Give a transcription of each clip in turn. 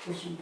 조심.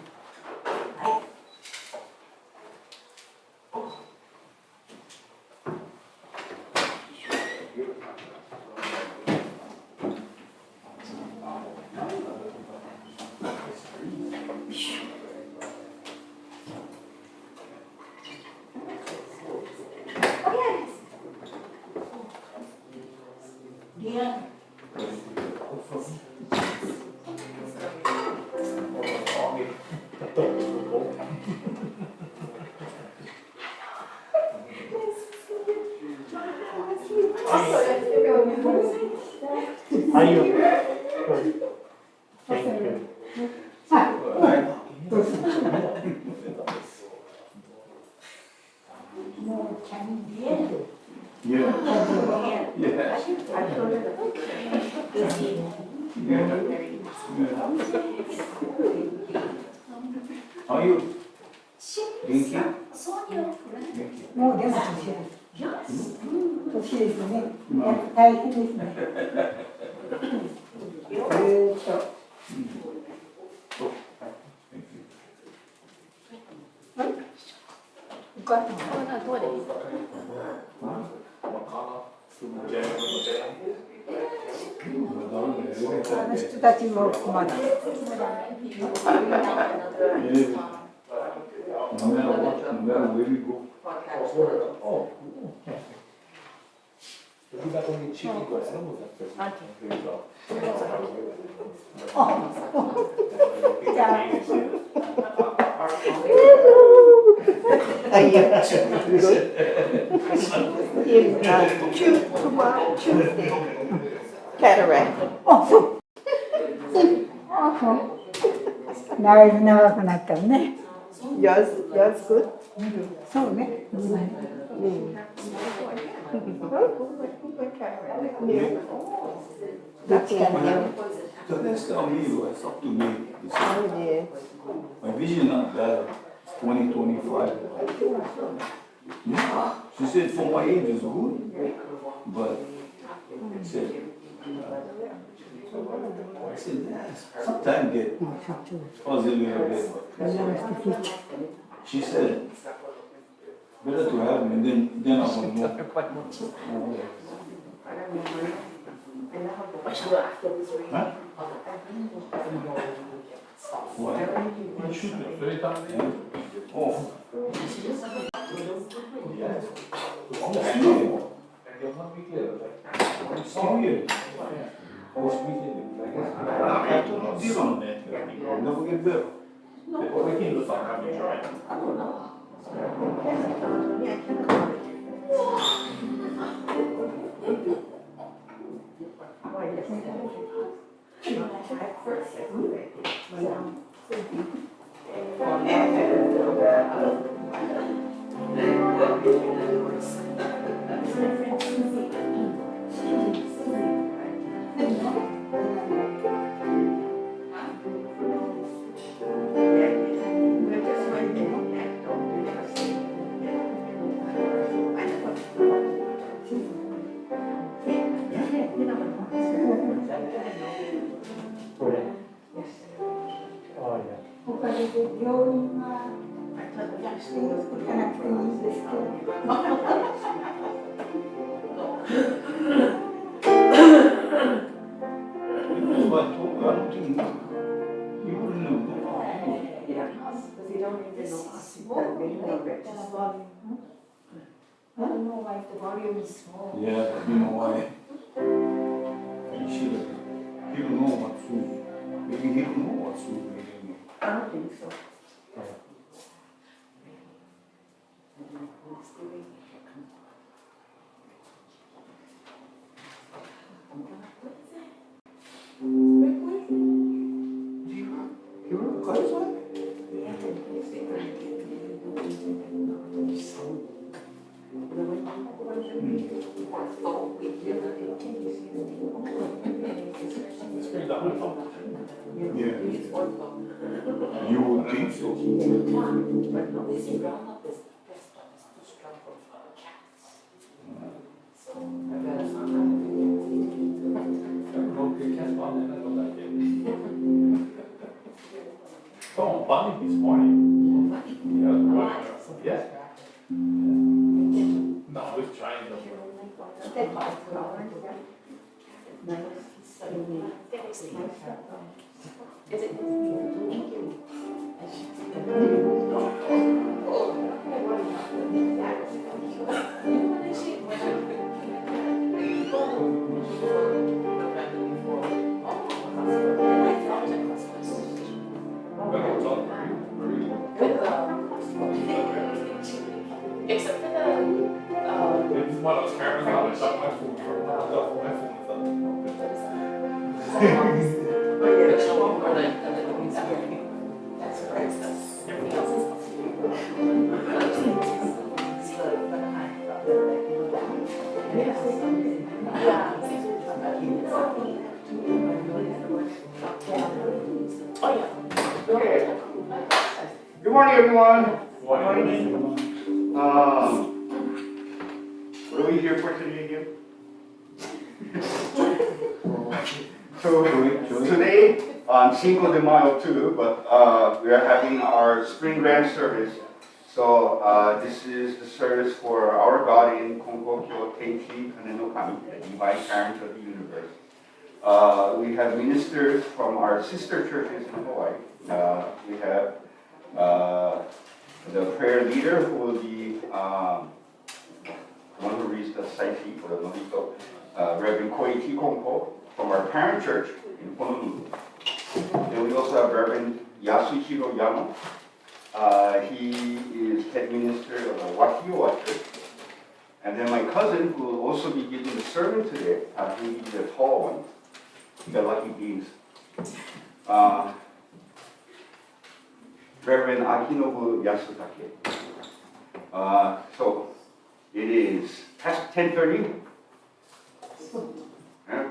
Tuesday, cataract. だいぶ長くなったよね。Yours good? そうね。That's kind of new. So that's not me, it's up to me. Oh, yeah. My vision not bad. It's 20/25. Yeah. She said for my age is good, but I said yes. Sometimes get positive a bit. She said better to have him and then I will know. Huh? What? Oh. Yes. Never get better. Yeah, you know why? He should have. He don't know what food. Maybe he don't know what food we gave him. I don't think so. You were close one? Yeah. You would think so. funny this morning. Yeah. No, I was trying to. Is it? Except for the It's one of those cameras out. I shot my phone. that's priceless. Everything else is Good morning, everyone. What? What are we here for today again? So today on Cinco de Mayo too, but we are having our spring grand service. So this is the service for our God in Konkokyo, Daijin, the divine parent of the universe. We have ministers from our sister churches in Hawaii. We have the prayer leader who will be the one who reads the Saiti or the norito, Reverend Konko from our parent church in Honolulu. And we also have Reverend Yasuhiro Yano. He is head minister of the Wailuku Church. And then my cousin, who will also be giving the sermon today, he will be the tall one. You got lucky beings. Reverend Akinobu Yasutake. So it is past 10:30.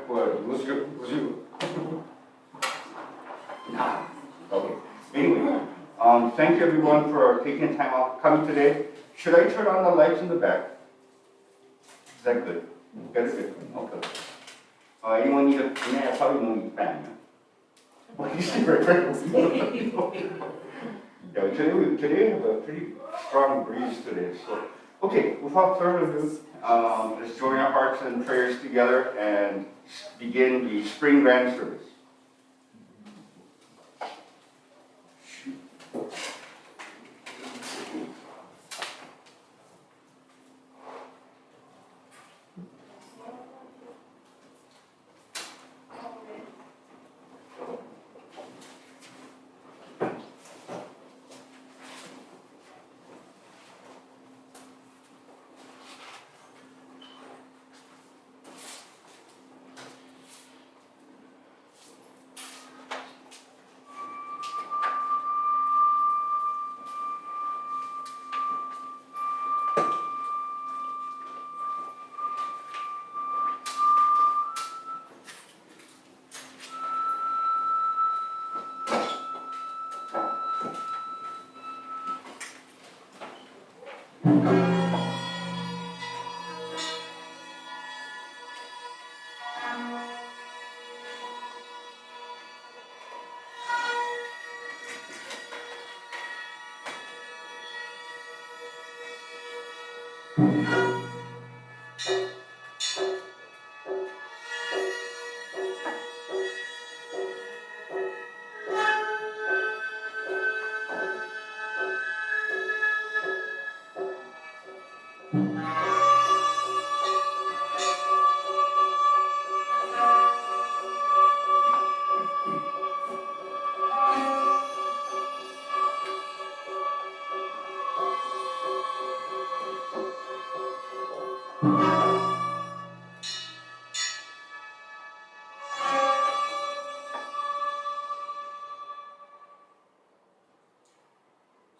Who's you? Nah. Okay. Anyway, thank you everyone for taking time out coming today. Should I turn on the lights in the back? Is that good? That's good. Okay. Anyone need a? Yeah, probably no need a fan. What do you see right there? Yeah, today we have a pretty strong breeze today. So, okay, without further ado, let's join our hearts and prayers together and begin the spring grand service.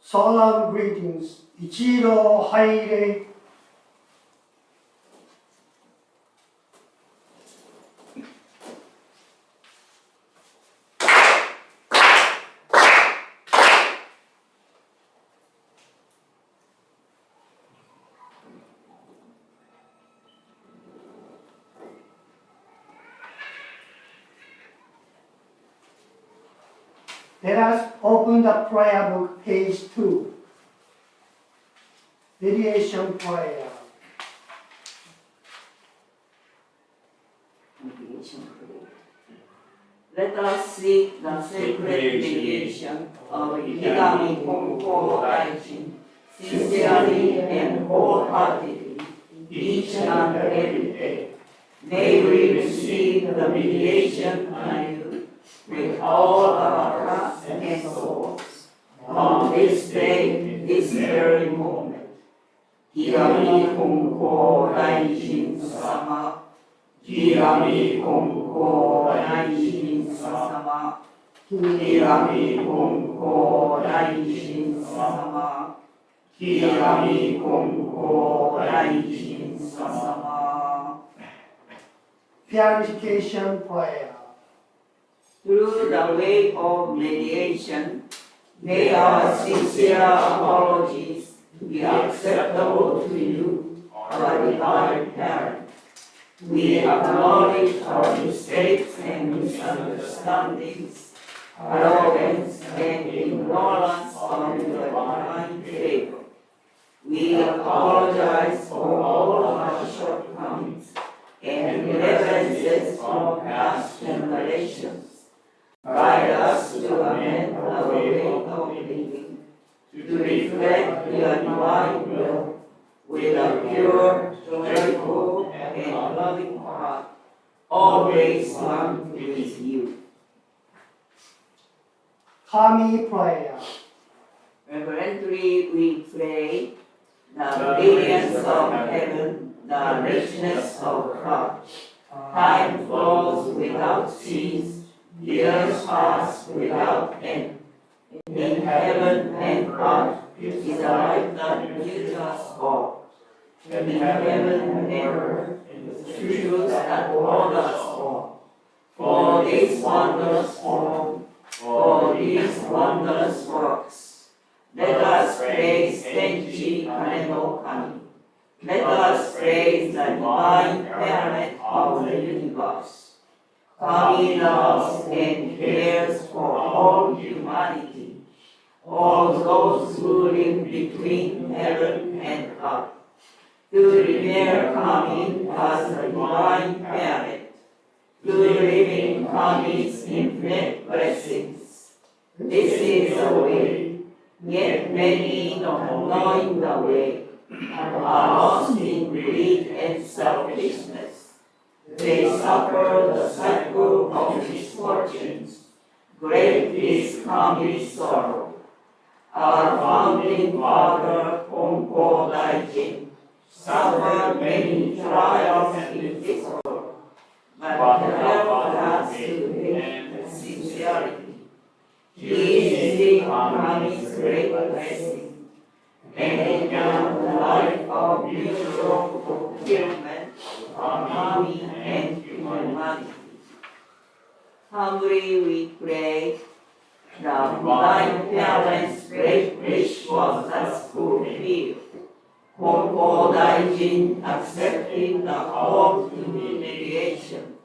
Solemn greetings, Ichiro Haire. Let us open the prayer book, page 2. Mediation prayer. Let us seek the sacred mediation of Ikigami Konko Daijin, sincerely and wholeheartedly, each and every day. May we receive the mediation anew with all our hearts and souls on this day, this very moment. Ikigami Konko Daijin Sama, Ikigami Konko Daijin Sama, Ikigami Konko Daijin Sama, Ikigami Konko Daijin Sama. Purification prayer. Through the way of mediation, may our sincere apologies be acceptable to you, our divine parent. We acknowledge our mistakes and misunderstandings, arrogance and ignorance of your divine favor. We apologize for all our shortcomings and grievances from past generations. Guide us to amend our way of living, to reflect your divine will with a pure, joyful, and loving heart, always one with you. Kami prayer. Reverently we pray the radiance of heaven, the richness of God. Time flows without cease, years pass without end. In heaven and earth is a light that gives us all. In heaven and earth is the truth that hold us all. For this wondrous form, for these wondrous works, let us praise Senji Kaneno Kami. Let us praise the divine parent of the universe. Kami loves and cares for all humanity, all those who live between heaven and earth. To revere Kami as the divine parent, to live in Kami's infinite blessings. This is the way, yet many not knowing the way are lost in greed and selfishness. They suffer the cycle of misfortunes. Great is Kami's sorrow. Our founding father, Konko Daijin, suffered many trials in this world, but helped us to live with sincerity. He is seeking Kami's great blessing, and began the life of mutual fulfillment of Kami and humanity. Humbly we pray, the divine parent's great wish was thus fulfilled. Konko Daijin accepting the call to mediation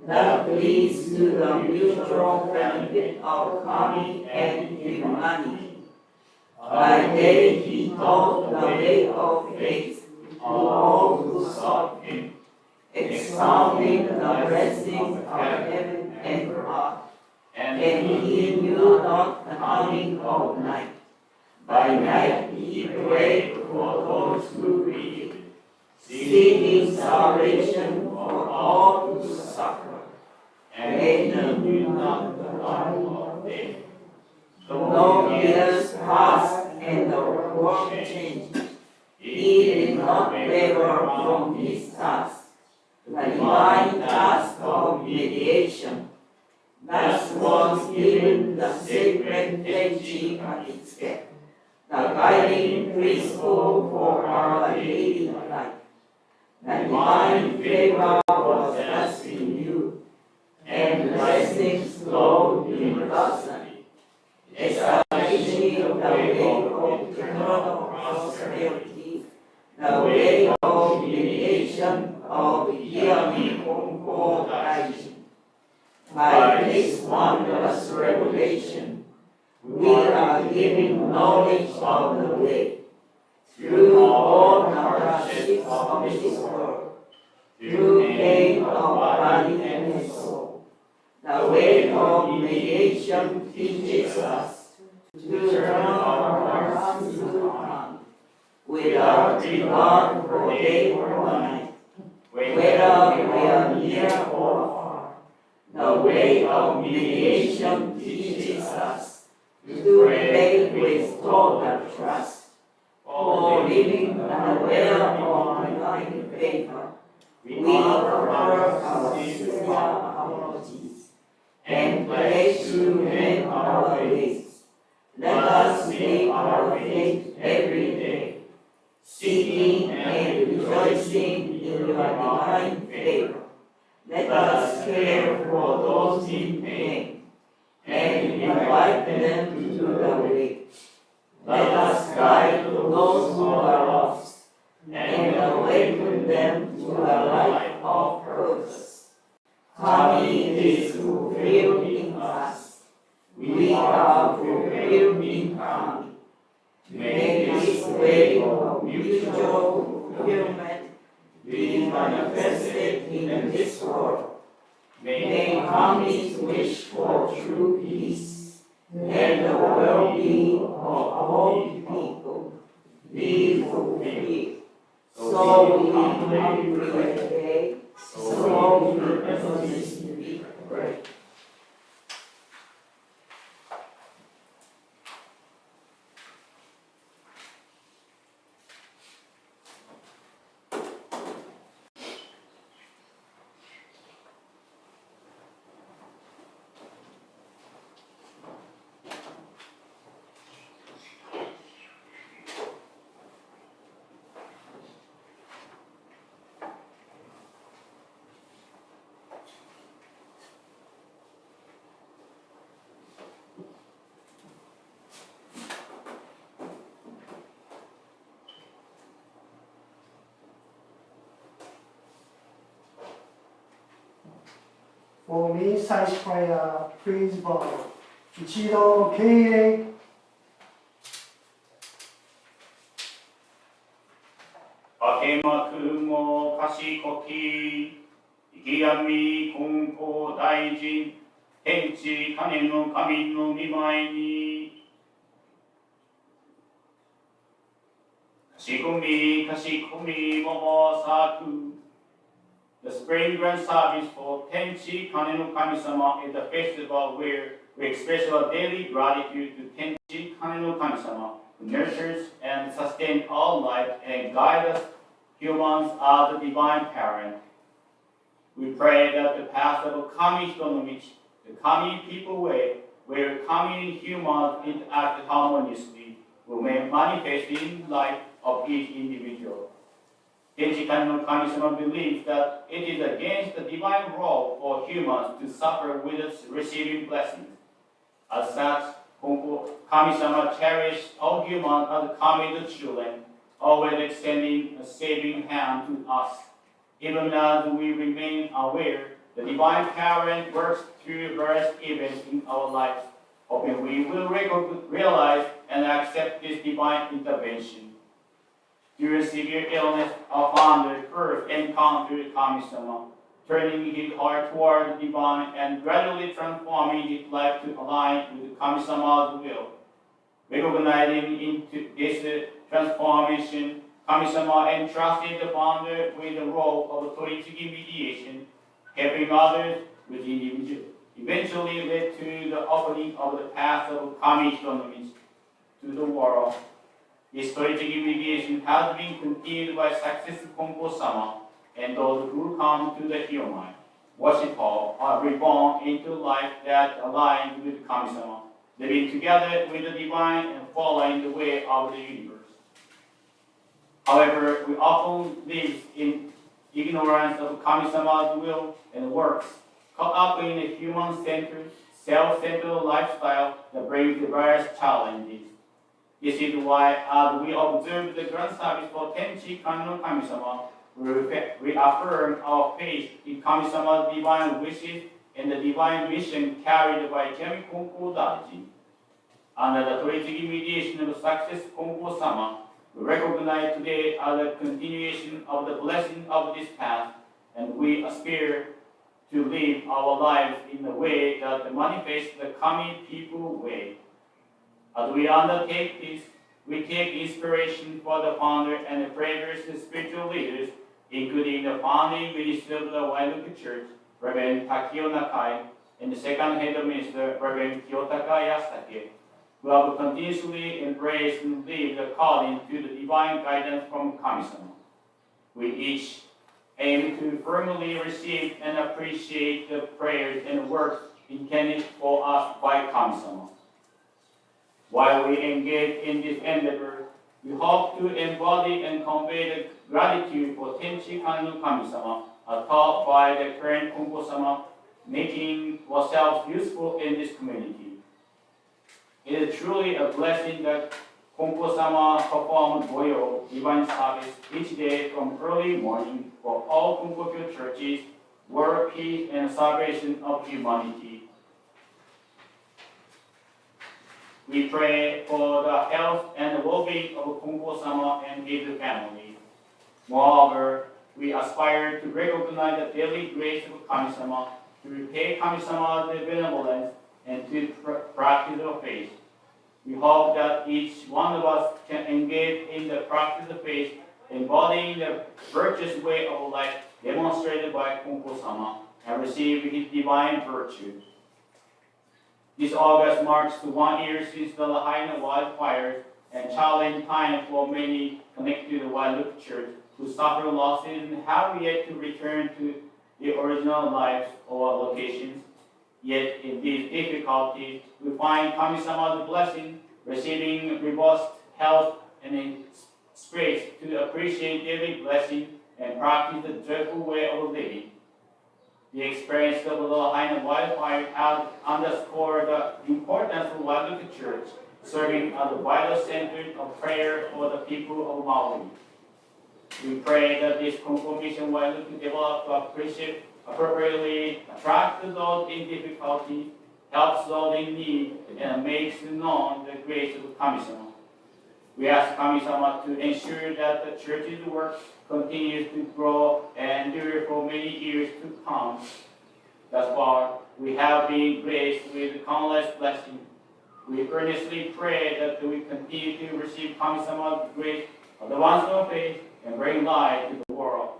that leads to the mutual benefit of Kami and humanity. By day he taught the way of faith to all who sought him, expounding the blessings of heaven and earth, and he knew not the coming of night. By night he prayed for those who read, seeking salvation for all who suffer, and he knew not the time of day. Though years passed and the world changed, he did not waver from his task, the divine task of mediation. Thus was given the sacred Daijin Kanitsuke, the guiding principle for our daily life. The divine favor was thus renewed, and blessings flowed universally, establishing the way of eternal prosperity, the way of mediation of Ikigami Konko Daijin. By this wondrous revelation, we are given knowledge of the way. Through all the hardships of this world, through pain of body and soul, the way of mediation teaches us to turn our hearts to God, without regard for day or night, whether we are near or far. The way of mediation teaches us to pray with total trust, for living unaware of divine favor. We offer our sincere apologies and pledge to mend our ways. Let us live our faith every day, seeking and rejoicing in your divine favor. Let us care for those in pain and invite them to the way. Let us guide those who are lost and awaken them to a life of purpose. Kami is fulfilled in us. We are fulfilled in Kami. May this way of mutual fulfillment be manifested in this world. May Kami's wish for true peace and the well-being of all people be fulfilled. So we humbly pray, so we earnestly pray. For mid-size prayer, please bow. 一度敬礼。明けまくも賢き、Ikigami 金光大臣、天地金の神の御前に、かしこみも咲く。The spring grand service for Tenchi Kane no Kami-sama is a festival where we express our daily gratitude to Tenchi Kane no Kami-sama, who nurtures and sustains all life and guides us humans as the divine parent. We pray that the path of Kami Hito no Michi, the Kami people way, where Kami humans interact harmoniously, will manifest in life of each individual. Tenchi Kane no Kami-sama believes that it is against the divine role for humans to suffer without receiving blessings. As such, Konko Kami-sama cherishes all humans as Kami's children, always extending a saving hand to us. Even as we remain aware, the divine parent works through various events in our lives, hoping we will realize and accept this divine intervention. During severe illness, our founder first encountered Kami-sama, turning his heart toward the divine and gradually transforming his life to align with Kami-sama's will. Recognizing into this transformation, Kami-sama entrusted the founder with the role of Toritsugi mediation, helping others with individuals. Eventually led to the opening of the path of Kami Hito no Michi to the world. This Toritsugi mediation has been continued by successive Konko-sama and those who come to the human, worship hall, are reborn into life that aligns with Kami-sama, living together with the divine and following the way of the universe. However, we often live in ignorance of Kami-sama's will and works, caught up in a human-centered, self-centered lifestyle that brings various challenges. This is why, as we observe the grand service for Tenchi Kane no Kami-sama, we affirm our faith in Kami-sama's divine wishes in the divine mission carried by Ikigami Konko Daijin. Under the Toritsugi mediation of success Konko-sama, we recognize today as a continuation of the blessing of this path, and we aspire to live our lives in a way that manifests the Kami people way. As we undertake this, we take inspiration for the founder and the previous spiritual leaders, including the founding minister of the Wailuku Church, Reverend Takio Nakai, and the second head of minister, Reverend Kiyotaka Yasutake, who have continuously embraced and lived the calling to the divine guidance from Kami-sama. We each aim to firmly receive and appreciate the prayers and works intended for us by Kami-sama. While we engage in this endeavor, we hope to embody and convey the gratitude for Tenchi Kanu Kami-sama as taught by the current Konko-sama, making ourselves useful in this community. It is truly a blessing that Konko-sama performed Goyo divine service each day from early morning for all Konkokyo churches, world peace and salvation of humanity. We pray for the health and the well-being of Konko-sama and his family. Moreover, we aspire to recognize the daily grace of Kami-sama, to repay Kami-sama's benevolence, and to practice of faith. We hope that each one of us can engage in the practice of faith, embodying the virtuous way of life demonstrated by Konko-sama, and receive his divine virtue. This August marks 1 year since the Lahaina wildfires and challenging time for many connected to the Wailuku Church who suffer losses and have yet to return to their original lives or locations. Yet in these difficulties, we find Kami-sama's blessing, receiving robust health and space to appreciate daily blessing and practice the joyful way of living. The experience of the Lahaina wildfire has underscored the importance of Wailuku Church, serving as a vital center of prayer for the people of Maui. We pray that this Konko mission Wailuku develop to appropriately attract those in difficulty, helps those in need, and makes known the grace of Kami-sama. We ask Kami-sama to ensure that the church's work continues to grow and endure for many years to come. Thus far, we have been graced with countless blessings. We earnestly pray that we continue to receive Kami-sama's grace of the ones of faith and bring light to the world.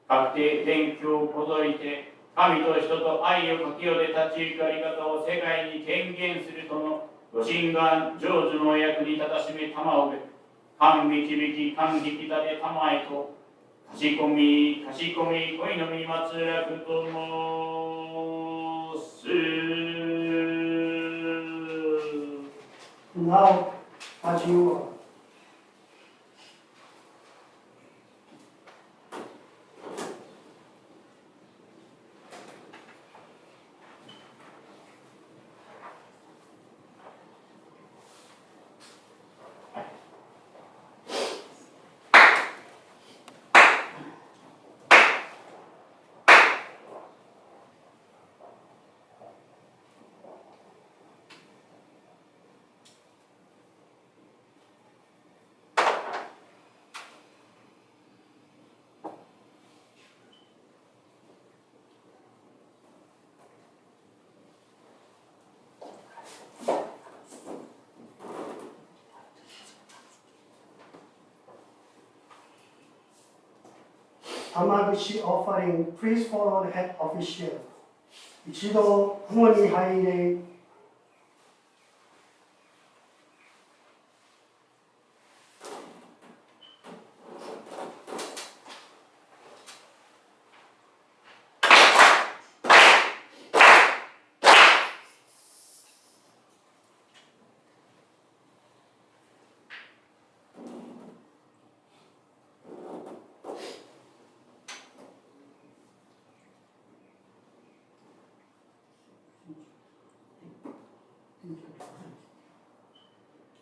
各定天教をこぞいて、神と人と愛を書きようで立ち行くあり方を世界に権限するとのご神願成就の役に立たしめたまうべく、神導き、神引き立てたまえと、かしこみ、恋のみ松楽と申す。Now, as you are. Ametsuchi offering, please follow the head official. 一度共に入れ。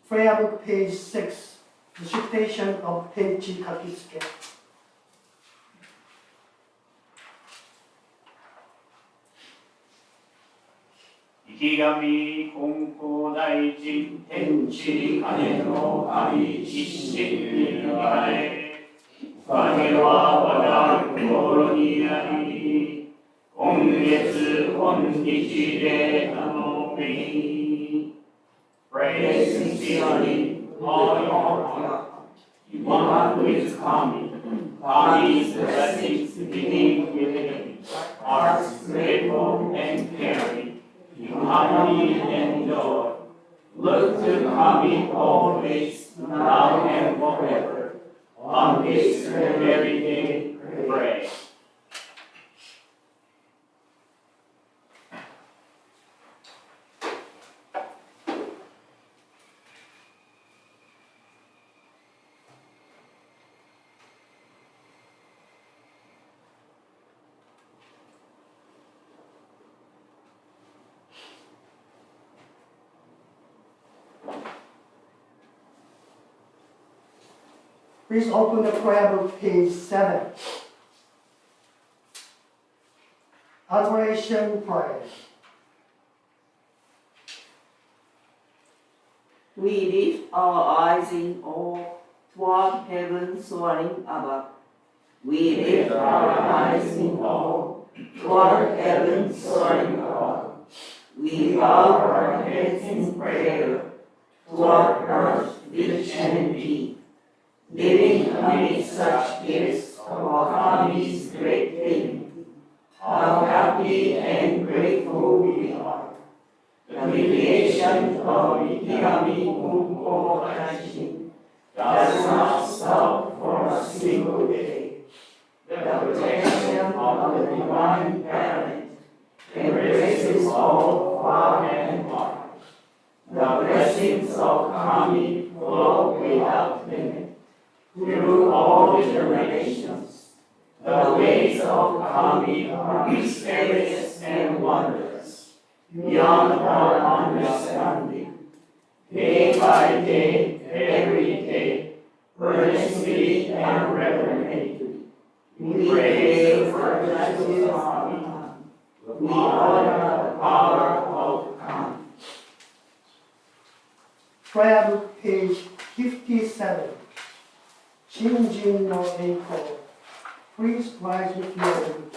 Prayer book page 6, Recitation of Tenchi Kakitsuke. Ikigami, Konko, Daijin, Tenchi, Kaneno, Kami, Ishin, Ikigami, Kagewa, Wada, Kokoro ni nari, Kongetsu, Konnichi de Nanomi. Praise sincerely, all your heart. You one who is Kami. Kami's blessings beginning within. Hearts grateful and caring. Harmony and joy. Look to Kami always, now and forever. On this very day, pray. Please open the prayer book, page 7. Adoration prayer. We lift our eyes in awe toward heaven soaring above. We lift our eyes in awe toward heaven soaring above. We bow our heads in prayer toward earth rich and deep. Living amid such gifts of Kami's great living, how happy and grateful we are. The creation of Ikigami Konko Daijin does not stop for a single day. The protection of the divine parent embraces all far and wide. The blessings of Kami flow without limit. Through all generations, the ways of Kami are mysterious and wondrous, beyond our understanding. Day by day, every day, earnestly and reverently, we pray for justice of Kami. We honor the power of Kami. Prayer book, page 57. Shinjin no Eiko. Please rise with your attitude.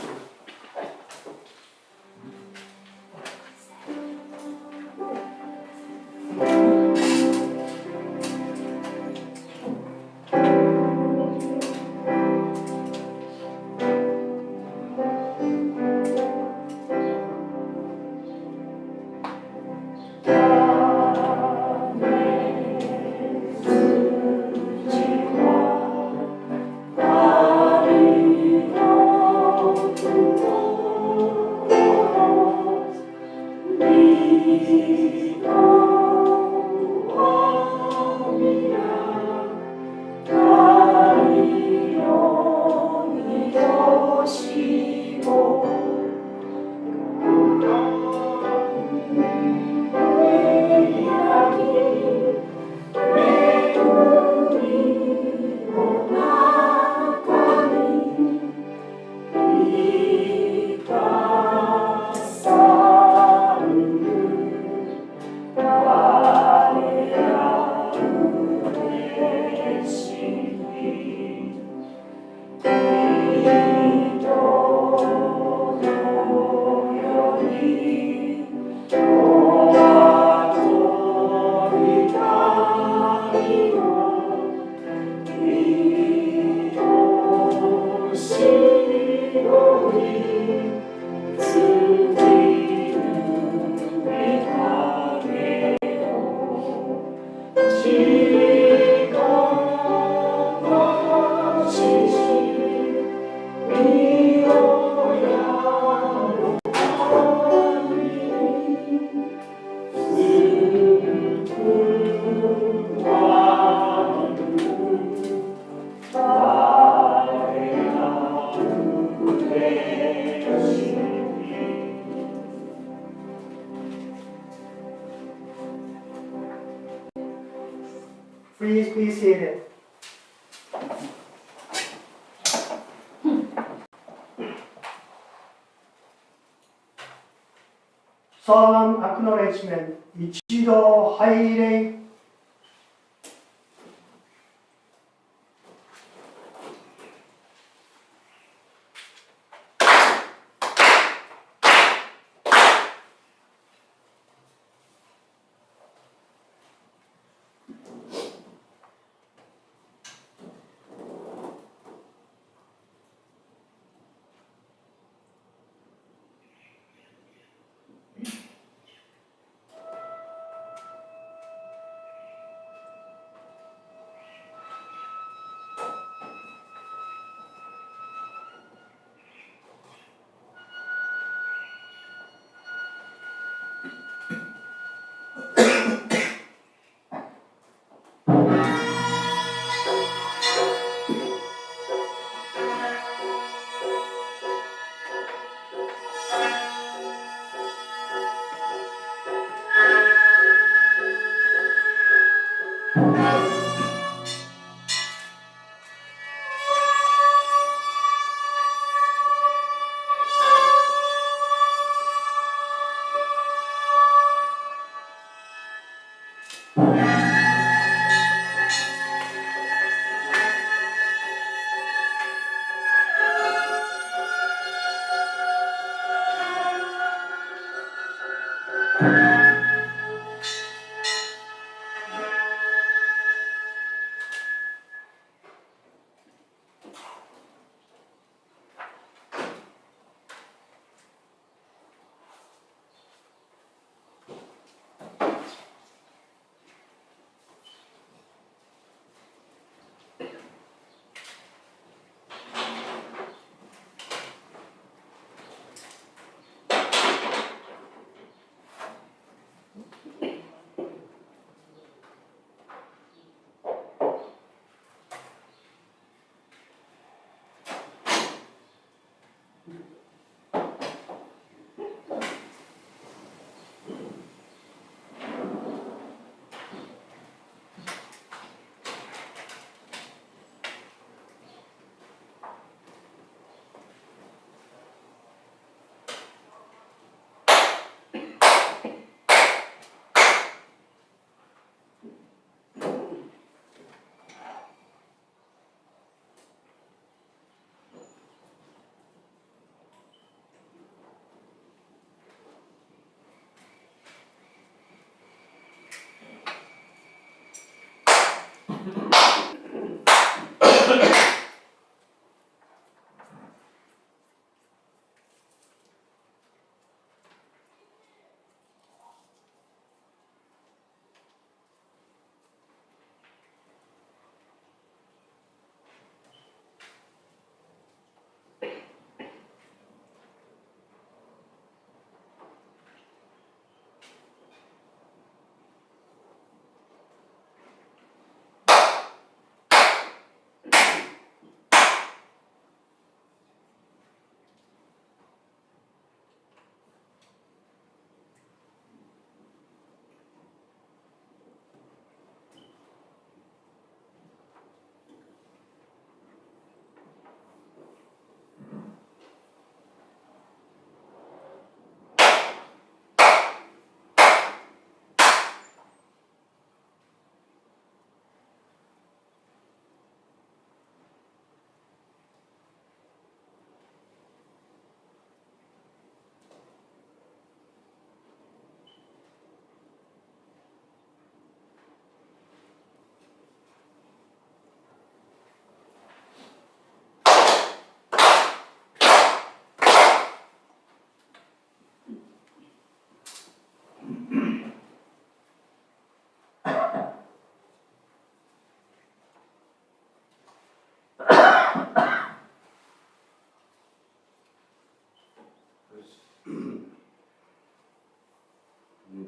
Please be seated. solemn acknowledgement 一度拝礼。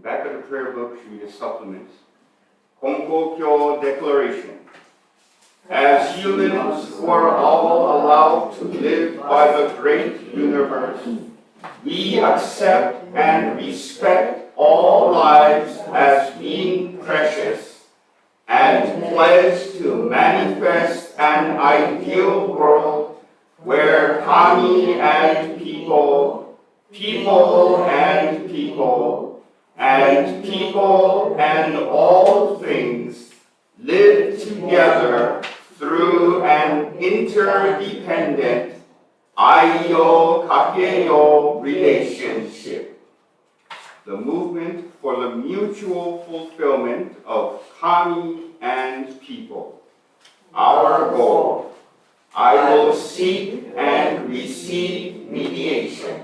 Back of the prayer book, read the supplements. Konkokyo Declaration. As humans who are all allowed to live by the great universe, we accept and respect all lives as being precious and pledge to manifest an ideal world where kami and people and people people and all things live together through an interdependent Kakeyo relationship. The movement for the mutual fulfillment of Kami and people. Our goal. I will seek and receive mediation.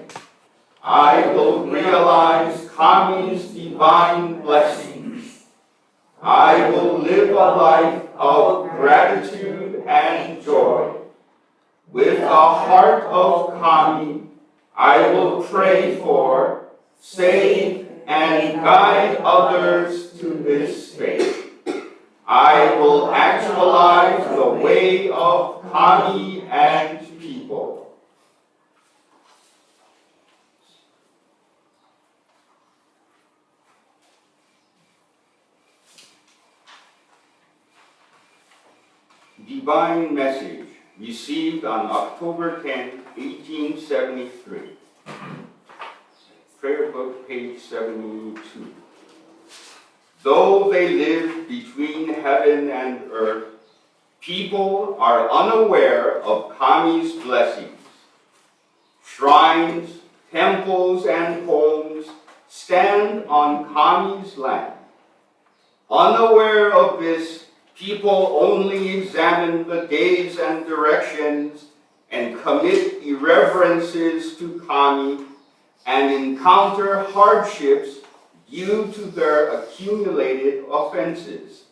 I will realize Kami's divine blessings. I will live a life of gratitude and joy. With a heart of Kami, I will pray for, save, and guide others to this faith. I will actualize the way of Kami and people. Divine Message, received on October 10, 1873. Prayer book, page 72. Though they live between heaven and earth, people are unaware of Kami's blessings. Shrines, temples, and homes stand on Kami's land. Unaware of this, people only examine the days and directions and commit irreverences to Kami and encounter hardships due to their accumulated offenses.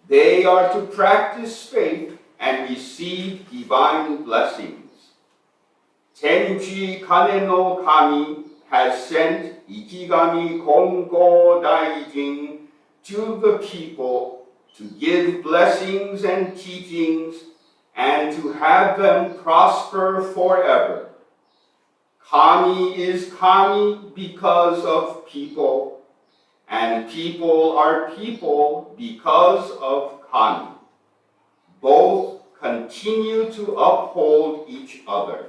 They are to practice faith and receive divine blessings. Tenchi Kane no Kami has sent Ikigami Konko Daijin to the people to give blessings and teachings and to have them prosper forever. Kami is Kami because of people, and people are people because of Kami. Both continue to uphold each other.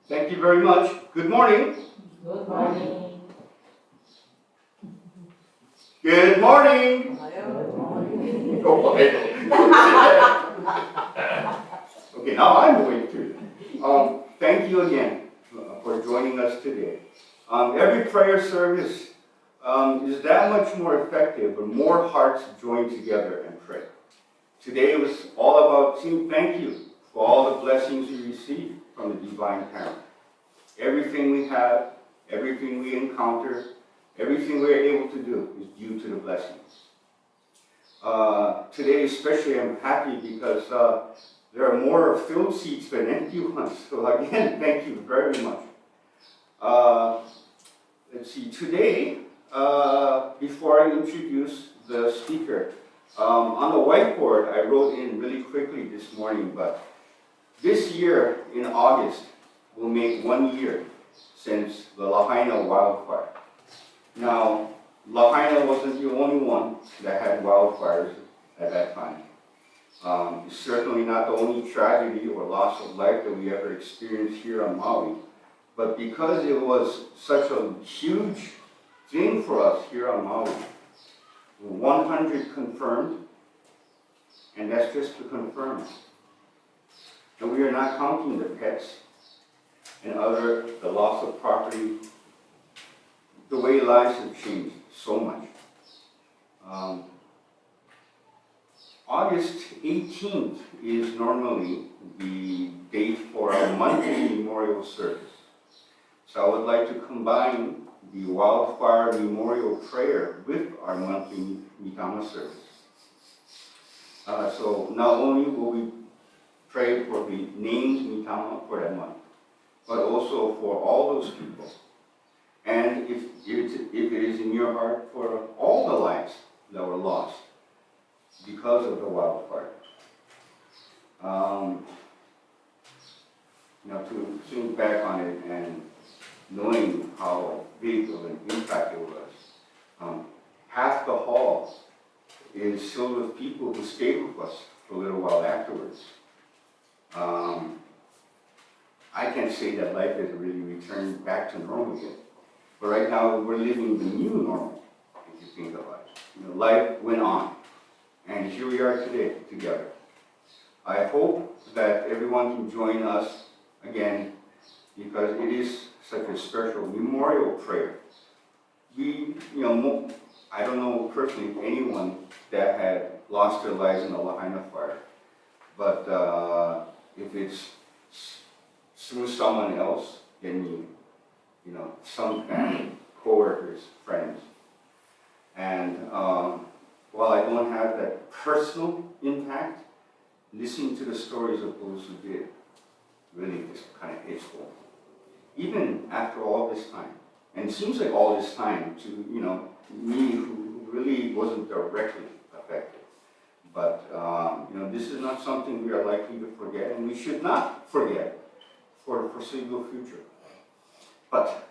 Thank you very much. Good morning. Good morning. Good morning. Go ahead. Okay, now I'm going to. Thank you again for joining us today. Every prayer service is that much more effective when more hearts join together and pray. Today was all about saying thank you for all the blessings we received from the Divine Parent. Everything we have, everything we encounter, everything we're able to do is due to the blessings. Today especially I'm happy because there are more filled seats than empty ones. So again, thank you very much. Let's see, today, before I introduce the speaker, on the whiteboard I wrote in really quickly this morning, but this year in August will make 1 year since the Lahaina wildfire. Now, Lahaina wasn't the only one that had wildfires at that time. It's certainly not the only tragedy or loss of life that we ever experienced here on Maui. But because it was such a huge thing for us here on Maui, 100 confirmed, and that's just to confirm. And we are not counting the pets and the loss of property. The way lives have changed so much. August 18th is normally the date for our monthly memorial service. So I would like to combine the wildfire memorial prayer with our monthly Mitama service. So not only will we pray for the named Mitama for that month, but also for all those people. And if it is in your heart for all the lives that were lost because of the wildfire. To think back on it and knowing how big of an impact it was. Half the hall is filled with people who stayed with us for a little while afterwards. I can't say that life has really returned back to normal yet. But right now, we're living the new normal, if you think about it. Life went on, and here we are today, together. I hope that everyone can join us again, because it is such a special memorial prayer. I don't know personally anyone that had lost their lives in the Lahaina fire, but if it's through someone else, then some family, co-workers, friends. And while I don't have that personal impact, listening to the stories of those who did really just kind of hits home. Even after all this time. And it seems like all this time to, me who really wasn't directly affected. But, this is not something we are likely to forget, and we should not forget for the foreseeable future. But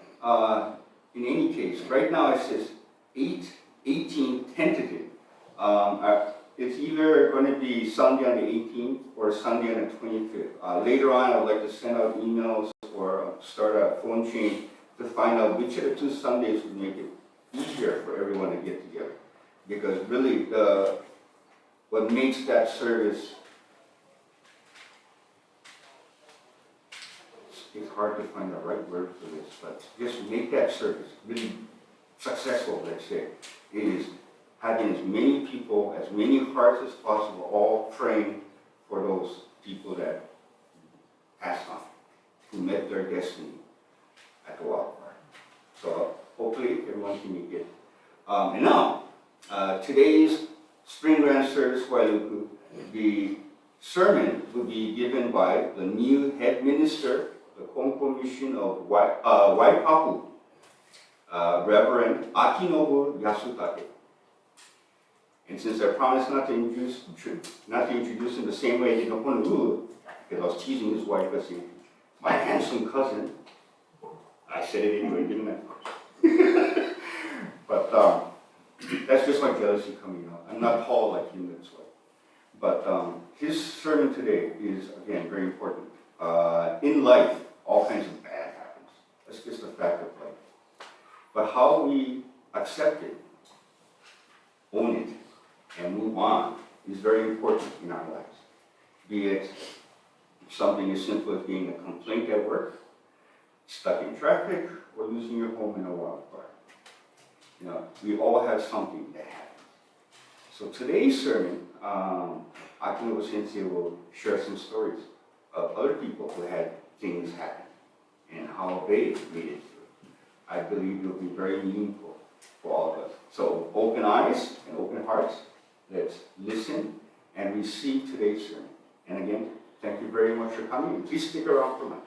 in any case, right now it says 18 tentative. It's either going to be Sunday on the 18th or Sunday on the 25th. Later on, I would like to send out emails or start a phone chain to find out which of the two Sundays would make it easier for everyone to get together. Because really, what makes that service, it's hard to find the right word for this, but just make that service really successful, let's say, is having as many people, as many hearts as possible, all praying for those people that passed on, who met their destiny at the wildfire. So hopefully everyone can make it. And now, today's Spring Grand Service Wailuku, the sermon will be given by the new head minister, the Konko mission of Waipahu, Reverend Akinobu Yasutake. And since I promised not to introduce him the same way I did in Honolulu, because I was teasing his wife by saying, my handsome cousin, I said it anyway, didn't I? But that's just my jealousy coming out. I'm not tall like him, that's why. But his sermon today is, again, very important. In life, all kinds of bad happens. That's just a fact of life. But how we accept it, own it, and move on is very important in our lives. Be it something as simple as being a complaint at work, stuck in traffic, or losing your home in a wildfire. We all have something that happens. So today's sermon, Akinobu Sensei will share some stories of other people who had things happen and how they made it through. I believe it will be very meaningful for all of us. So open eyes and open hearts. Let's listen and receive today's sermon. And again, thank you very much for coming. Please stick around for lunch.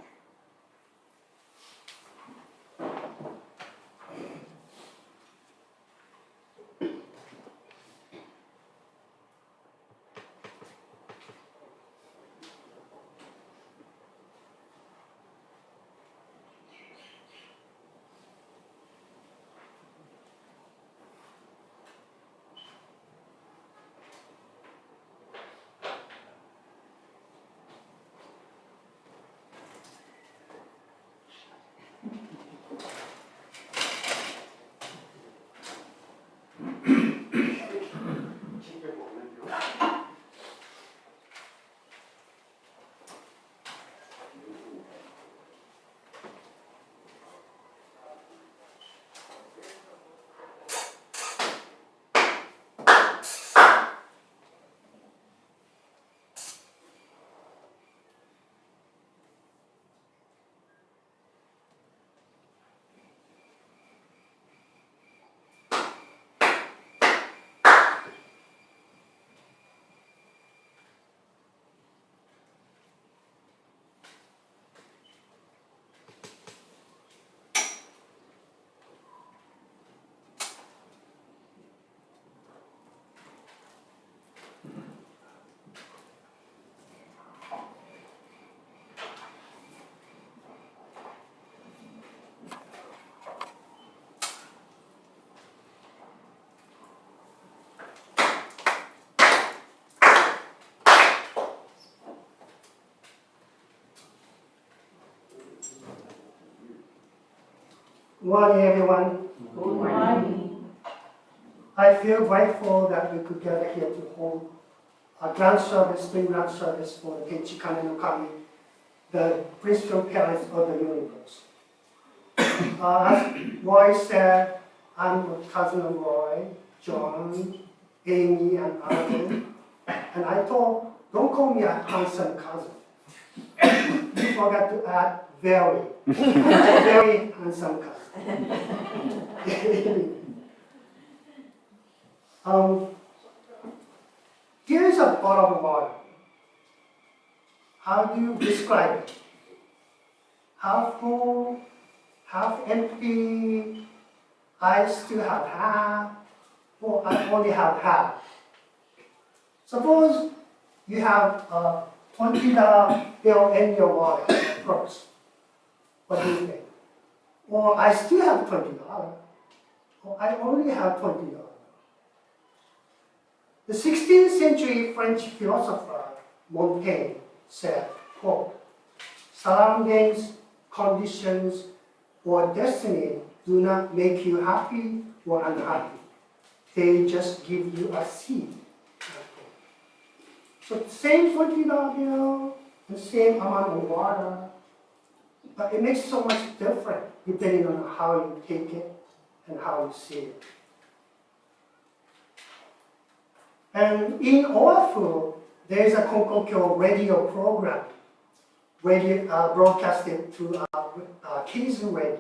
Good morning, everyone. Good morning. I feel grateful that we could gather here to hold a grand service, spring grand service for the Daijin Kami, the principal parents of the universe. As Roy said, I'm a cousin of Roy, John, Amy, and Arden. And I thought, don't call me a handsome cousin. You forgot to add very. Very handsome cousin. Here is a bottle of water. How do you describe it? Half full, half empty, I still have half, or I only have half. Suppose you have a $20 bill in your wallet first. What do you think? Or I still have $20, or I only have $20. The 16th century French philosopher Montaigne said, quote, surroundings, conditions, or destiny do not make you happy or unhappy. They just give you a seed. So the same $20 bill, the same amount of water, but it makes so much different depending on how you take it and how you see it. And in Oahu, there is a Konkokyo radio program, broadcasted through kids radio.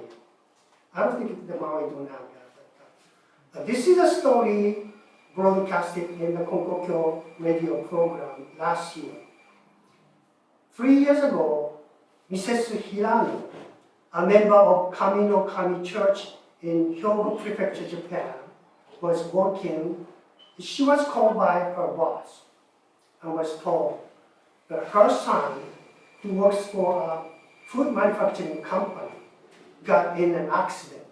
I don't think the Maui don't have that. But this is a story broadcasted in the Konkokyo radio program last year. 3 years ago, Mrs. Hirano, a member of Caminos Church in Hyogo Prefecture, Japan, was working. She was called by her boss and was told that her son, who works for a food manufacturing company, got in an accident.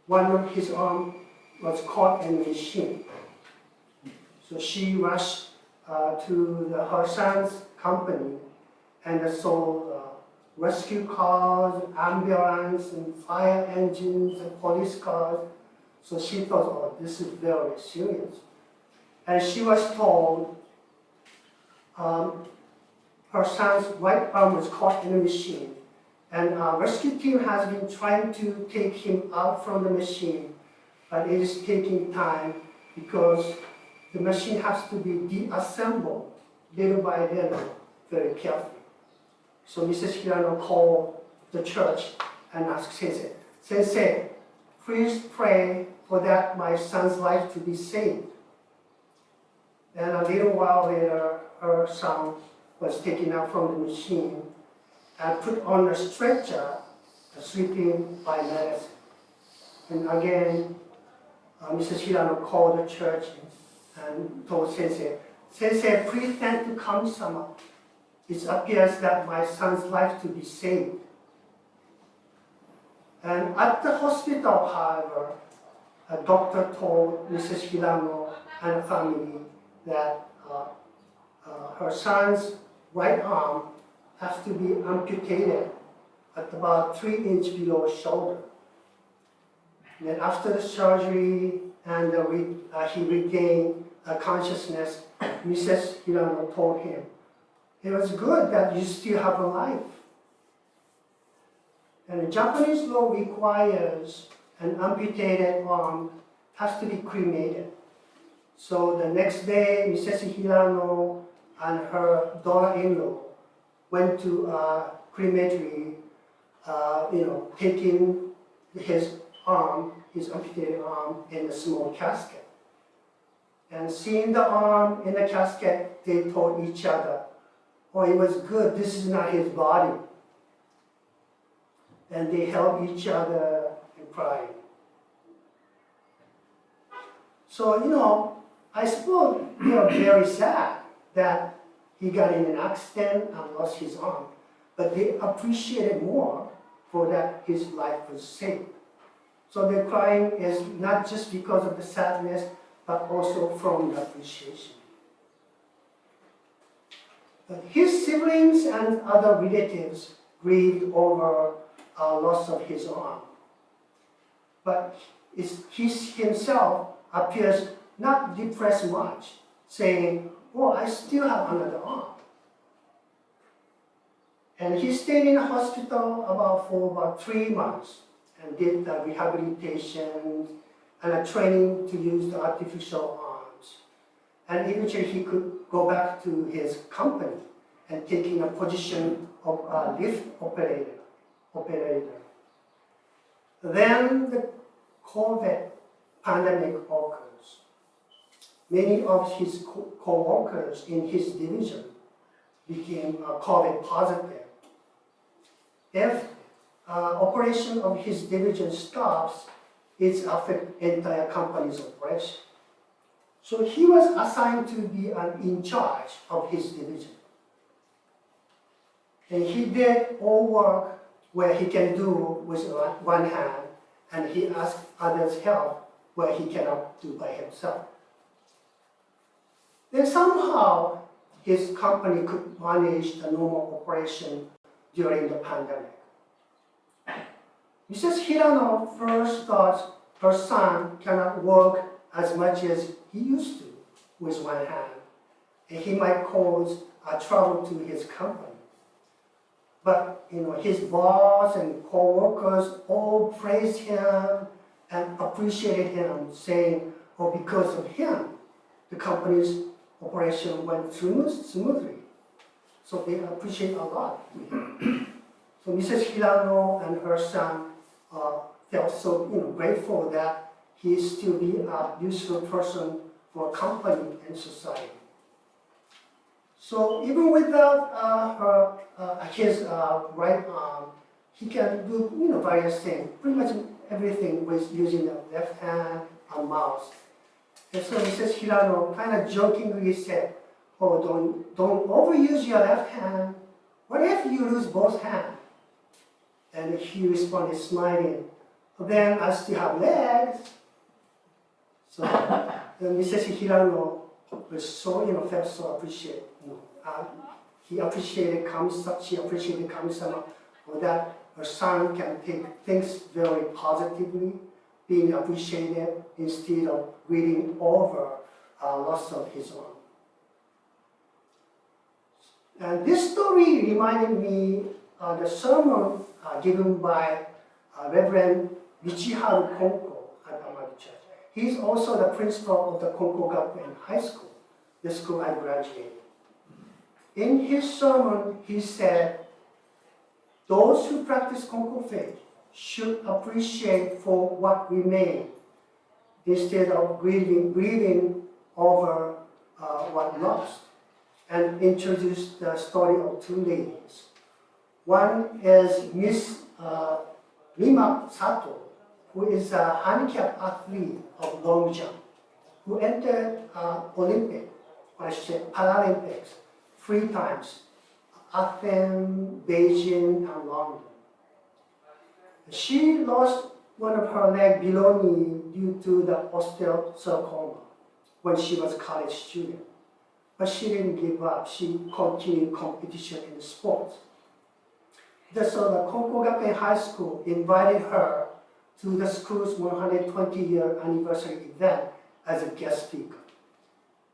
One of his arms was caught in a machine. So she rushed to her son's company and saw rescue cars, ambulance, and fire engines, and police cars. So she thought, oh, this is very serious. And she was told her son's right arm was caught in a machine. And our rescue team has been trying to take him out from the machine, but it is taking time because the machine has to be disassembled little by little, very carefully. So Mrs. Hirano called the church and asked Sensei, Sensei, please pray for that my son's life to be saved. And a little while later, her son was taken out from the machine and put on a stretcher, sleeping by medicine. And again, Mrs. Hirano called the church and told Sensei, Sensei, please thank to Kami-sama. It appears that my son's life to be saved. And at the hospital, however, a doctor told Mrs. Hirano and the family that her son's right arm has to be amputated at about 3 inches below shoulder. And then after the surgery and he regained consciousness, Mrs. Hirano told him, it was good that you still have a life. And the Japanese law requires an amputated arm has to be cremated. So the next day, Mrs. Hirano and her daughter-in-law went to a crematory, taking his amputated arm in a small casket. And seeing the arm in the casket, they told each other, oh, it was good, this is not his body. And they held each other and cried. So, I suppose they are very sad that he got in an accident and lost his arm, but they appreciated more for that his life was saved. So their crying is not just because of the sadness, but also from the appreciation. But his siblings and other relatives grieved over loss of his arm. but he himself appears not depressed much, saying, "Oh, I still have another arm." And he stayed in the hospital for about 3 months and did the rehabilitation and a training to use the artificial arms. And eventually he could go back to his company and taking a position of a lift operator. Then the COVID pandemic occurs. Many of his co-workers in his division became COVID positive. If operation of his division stops, it affects entire company's operation. So he was assigned to be in charge of his division. And he did all work where he can do with one hand, and he asked others help where he cannot do by himself. Then somehow his company could manage the normal operation during the pandemic. Mrs. Hirano first thought her son cannot work as much as he used to with one hand, and he might cause trouble to his company. But his boss and co-workers all praised him and appreciated him, saying, "Oh, because of him, the company's operation went smoothly." So they appreciate a lot. So Mrs. Hirano and her son felt so grateful that he still be a useful person for a company and society. So even without his right arm, he can do various things, pretty much everything with using the left hand and mouse. And so Mrs. Hirano kind of jokingly said, "Oh, don't overuse your left hand. What if you lose both hands?" And he responded smiling, "Then I still have legs." So Mrs. Hirano was so felt so appreciated. She appreciated Kami-sama for that her son can take things very positively, being appreciated instead of grieving over loss of his own. And this story reminded me of the sermon given by Reverend Michiharu Konko at Ametsuchi. He's also the principal of the Konkokyo High School, the school I graduated. In his sermon, he said, "Those who practice Konko faith should appreciate for what remains instead of grieving over what lost," and introduced the story of two ladies. One is Miss Mima Sato, who is a handicapped athlete of long jump, who entered Paralympics 3 times, Athens, Daijin, and London. She lost one of her legs below knee due to the osteosarcoma when she was a college student. But she didn't give up. She continued competition in sports. So the Konkokyo High School invited her to the school's 120-year anniversary event as a guest speaker.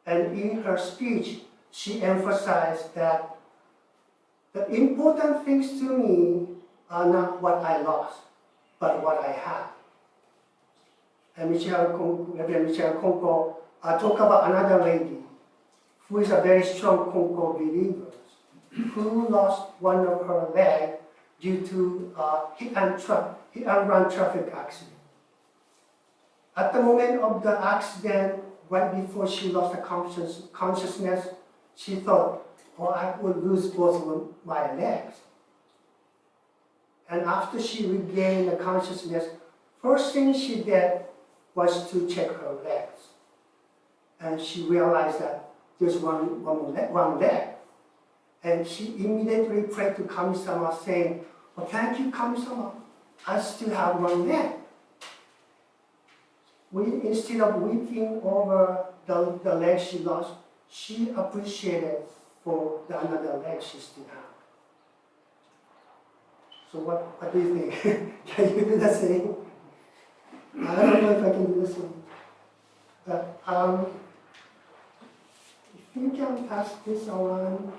And in her speech, she emphasized that the important things to me are not what I lost, but what I have. And Reverend Michelle Konko talked about another lady who is a very strong Konko believer, who lost one of her legs due to hit and run traffic accident. At the moment of the accident, right before she lost the consciousness, she thought, "Oh, I would lose both of my legs." And after she regained the consciousness, first thing she did was to check her legs. And she realized that there's one leg. And she immediately prayed to Kami-sama, saying, "Oh, thank you, Kami-sama. I still have one leg." Instead of weeping over the leg she lost, she appreciated for the another leg she still had. So what do you think? Can you do the same? I don't know if I can do this one. But if you can pass this around.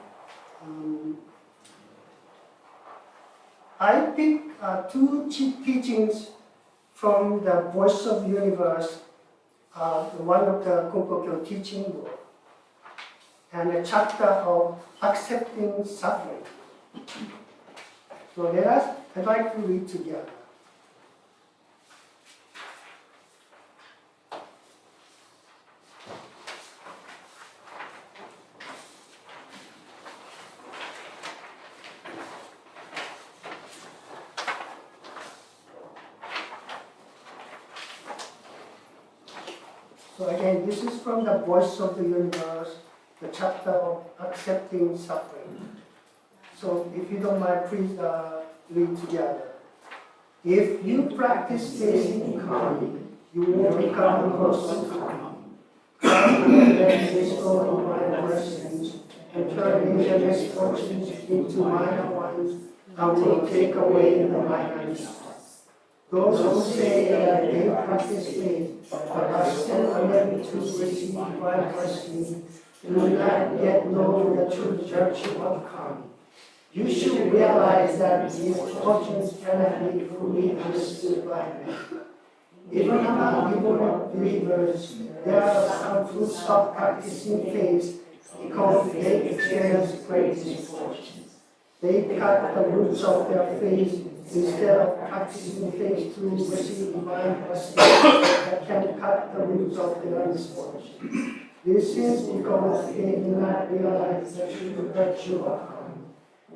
I picked two teachings from the Voice of the Universe, one of the Konkokyo teaching book, and a chapter of accepting suffering. So I'd like to read together. So again, this is from the Voice of the Universe, the chapter of accepting suffering. So if you don't mind, please read together. If you practice facing karma, you will become close to karma. Karma will then restore minor blessings and turn your misfortunes into minor ones and will take away the minor misfortunes. Those who say that they practice faith but are still unable to receive divine blessing do not yet know the true virtue of karma. You should realize that these fortunes cannot be fully understood by men. Even among devout believers, there are some who stop practicing faith because they experience great misfortunes. They cut the roots of their faith instead of practicing faith to receive divine blessings that can cut the roots of their misfortunes. This is because they do not realize the true virtue of karma.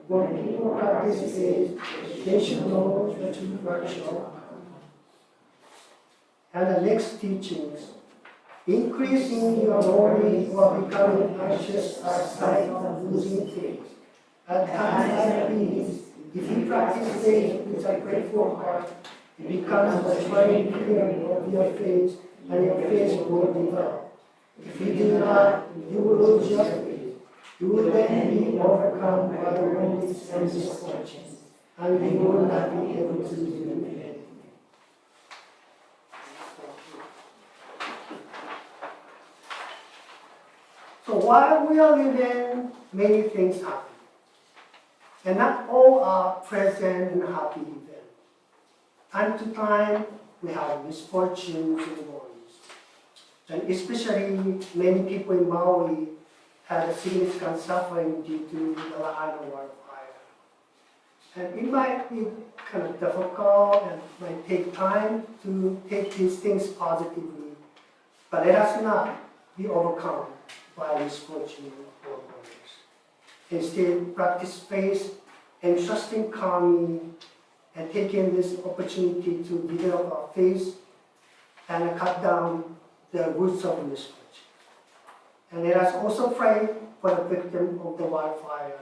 When people practice faith, they should know the true virtue of karma. And the next teachings, increasing your worry or becoming anxious are signs of losing faith. At times like these, if you practice faith with a grateful heart, it becomes a trying period of your faith, and your faith will develop. If you do not, you will lose your faith. You will then be overcome by the wounds and misfortunes, and you will not be able to do anything. So while we are living, many things happen. And not all are present and happy events. Time to time, we have misfortunes and worries. And especially many people in Maui had a significant suffering due to the Lahaina wildfire. And it might be kind of difficult and might take time to take these things positively, but let us not be overcome by misfortune or worries. Instead, practice faith and trusting karma and taking this opportunity to develop our faith and cut down the roots of misfortune. And let us also pray for the victim of the wildfire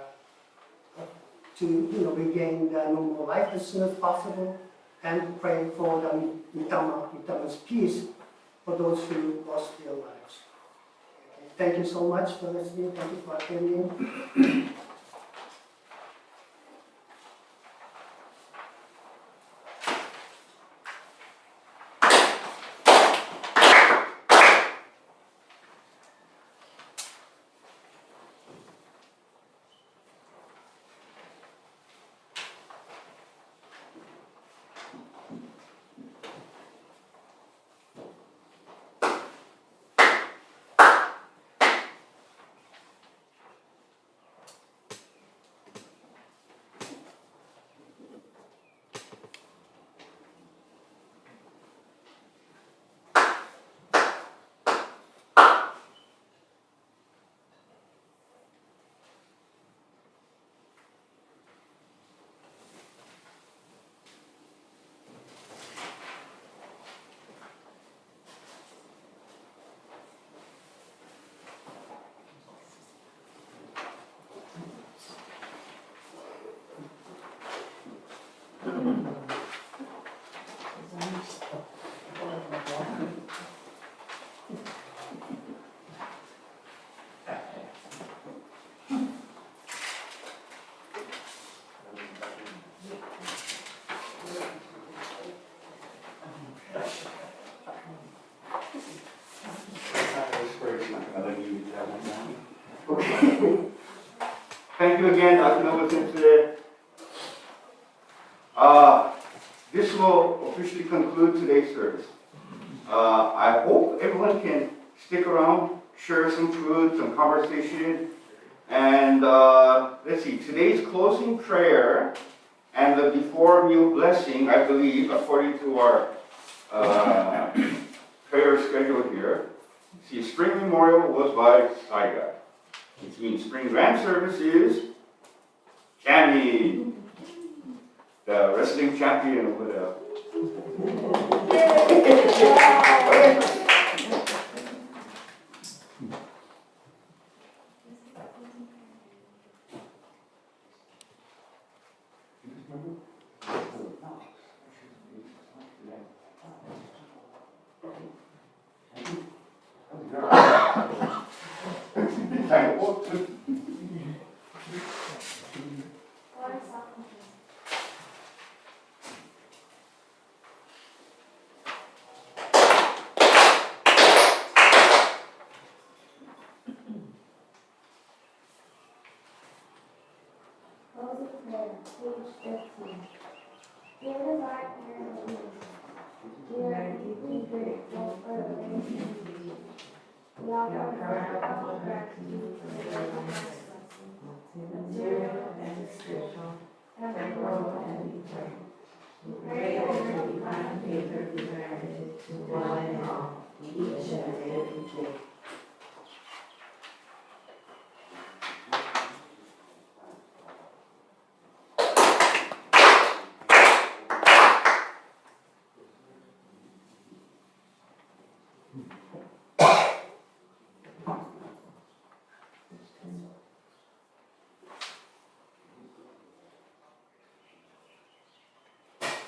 to regain their normal life as soon as possible, and pray for the Mitama's peace for those who lost their lives. Thank you so much for listening. Thank you for attending. you again, Akinobu Sensei. This will officially conclude today's service. I hope everyone can stick around, share some food, some conversation. And let's see, today's closing prayer and the before meal blessing, I believe, according to our prayer schedule here. See, spring memorial was by Saiga, which means spring grand service is Cami, the wrestling champion over there. Dear Divine Parent, we are deeply grateful for the rain. We offer our gratitude for the blessings, material and spiritual, temporal and eternal. We pray that your divine favor be granted to one and all, each and every day.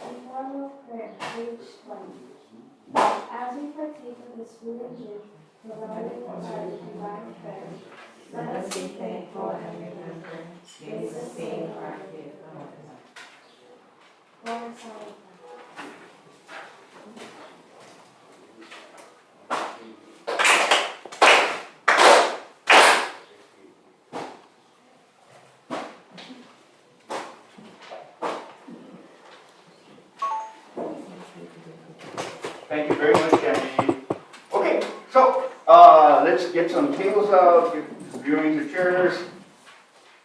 Memorial prayer, page 20. As we partake of this food and drink, provided by the divine prayer, let us be thankful and remember, may sustain our gift of Lord, sorry. Thank you very much, Candy. Okay, so let's get some tables out, get viewing the chairs.